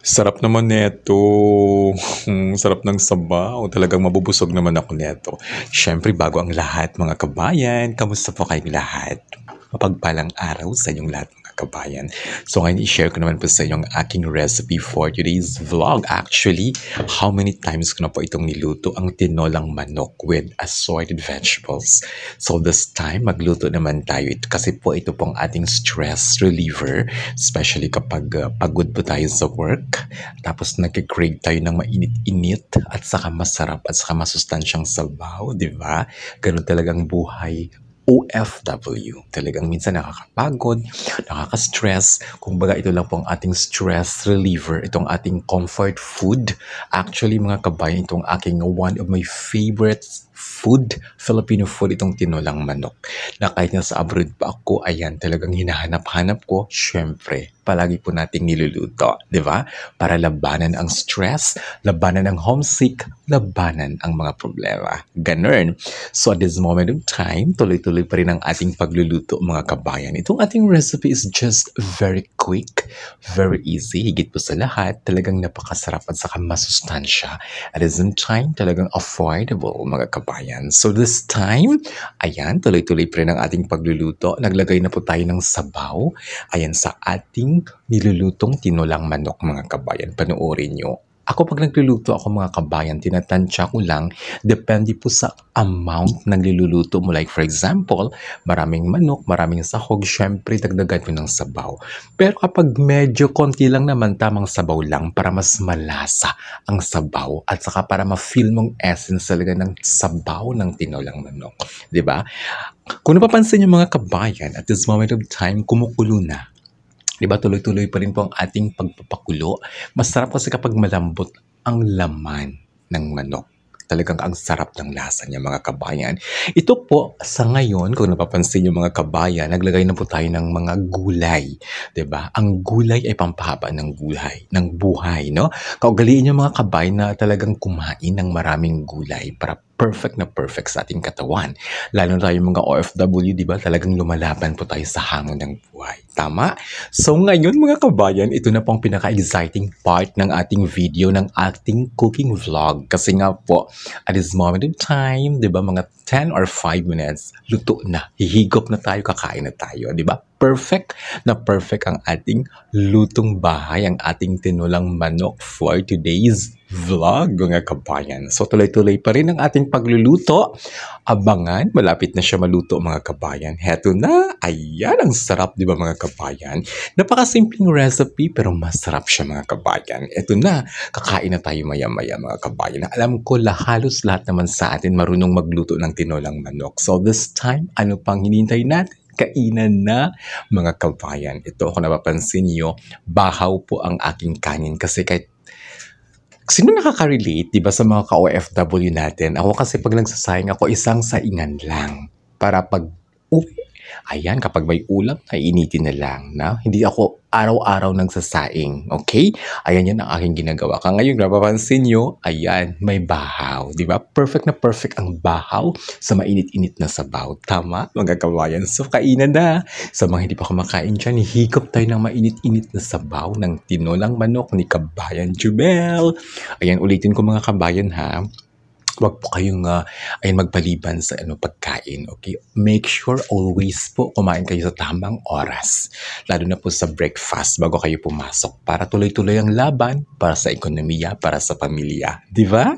Sarap naman neto. Sarap ng sabaw. Talagang mabubusog naman ako neto. Siyempre, bago ang lahat, mga kabayan, kamusta po kayong lahat? Mapagpalang araw sa inyong lahat, mga kabayan. So ngayon, i-share ko naman po sa inyo ang aking recipe for today's vlog. Actually, how many times ko na po itong niluto, ang tinolang manok with assorted vegetables. So this time, magluto naman tayo. Kasi po ito pong ating stress reliever, especially kapag pagod po tayo sa work. Tapos nag-crave tayo ng mainit-init at saka masarap at saka masustansyang sabaw, di ba? Ganun talagang buhay OFW. Talagang minsan nakakapagod, nakaka-stress. Kumbaga ito lang po ang ating stress reliever, itong ating comfort food. Actually mga kabayan, itong aking one of my favorite food, Filipino food, itong tinolang manok. Na kahit nasa abroad pa ako, ayan, talagang hinahanap-hanap ko, syempre, palagi po nating niluluto, di ba? Para labanan ang stress, labanan ang homesick, labanan ang mga problema. Ganun. So at this moment of time, tuloy-tuloy pa rin ang ating pagluluto, mga kabayan. Itong ating recipe is just very quick, very easy, higit po sa lahat, talagang napakasarap at saka masustansya. At the same time, talagang affordable, mga kabayan. So this time, ayan, tuloy-tuloy pa rin ang ating pagluluto. Naglagay na po tayo ng sabaw, ayan, sa ating nilulutong tinolang manok, mga kabayan. Panoorin nyo. Ako pag nagluluto ako, mga kabayan, tinatansya ko lang, depende po sa amount ng niluluto mo. Like for example, maraming manok, maraming sahog, syempre dagdagan mo ng sabaw. Pero kapag medyo konti lang naman, tamang sabaw lang para mas malasa ang sabaw at saka para ma-feel mong essence talaga ng sabaw ng tinolang manok. 'Di ba? Kung napapansin niyo, mga kabayan, at this moment of time, kumukulo na. Diba, tuloy-tuloy pa rin po ang ating pagpapakulo. Masarap kasi kapag malambot ang laman ng manok. Talagang ang sarap ng lasa niya, mga kabayan. Ito po, sa ngayon, kung napapansin niyo, mga kabayan, naglagay na po tayo ng mga gulay. Diba? Ang gulay ay pampahaba ng buhay, no? Kaugaliin niyo, mga kabayan, na talagang kumain ng maraming gulay para perfect na perfect sa ating katawan. Lalo na tayo mga OFW, di ba? Talagang lumalaban po tayo sa hamon ng buhay. Tama? So ngayon, mga kabayan, ito na po ang pinaka-exciting part ng ating video, ng ating cooking vlog. Kasi nga po, at this moment of time, di ba, mga 10 or 5 minutes, luto na. Hihigop na tayo, kakain na tayo. Di ba? Perfect na perfect ang ating lutong bahay, ang ating tinolang manok for today's vlog, mga kabayan. So tuloy-tuloy pa rin ang ating pagluluto. Abangan, malapit na siya maluto, mga kabayan. Heto na, ayan, ang sarap, di ba, mga kabayan? Napakasimpleng recipe pero masarap siya, mga kabayan. Eto na, kakain na tayo maya-maya, mga kabayan. Alam ko, halos lahat naman sa atin marunong magluto ng tinolang manok. So this time, ano pang hinihintay natin? Kainan na, mga kabayan. Ito, kung napapansin niyo, bahaw po ang aking kanin kasi kahit sino nakaka-relate, di ba, sa mga ka-OFW natin? Ako kasi pag nagsasayang ako, isang saingan lang. Para pag uwi, ayan, kapag may ulam, ay initin na lang, na? Hindi ako araw-araw nagsasaing, okay? Ayan, yan ang aking ginagawa. Kaya ngayon, napapansin nyo, ayan, may bahaw. Di ba? Perfect na perfect ang bahaw sa mainit-init na sabaw. Tama, mga kabayan? So, kainan na. Sa mga hindi pa kumakain dyan, hihigop tayo ng mainit-init na sabaw ng tinolang manok ni Kabayan Jubel. Ayan, ulitin ko, mga kabayan, ha? Huwag po kayong magpaliban sa pagkain, okay? Make sure always po kumain kayo sa tamang oras. Lalo na po sa breakfast bago kayo pumasok para tuloy-tuloy ang laban para sa ekonomiya, para sa pamilya. Di ba?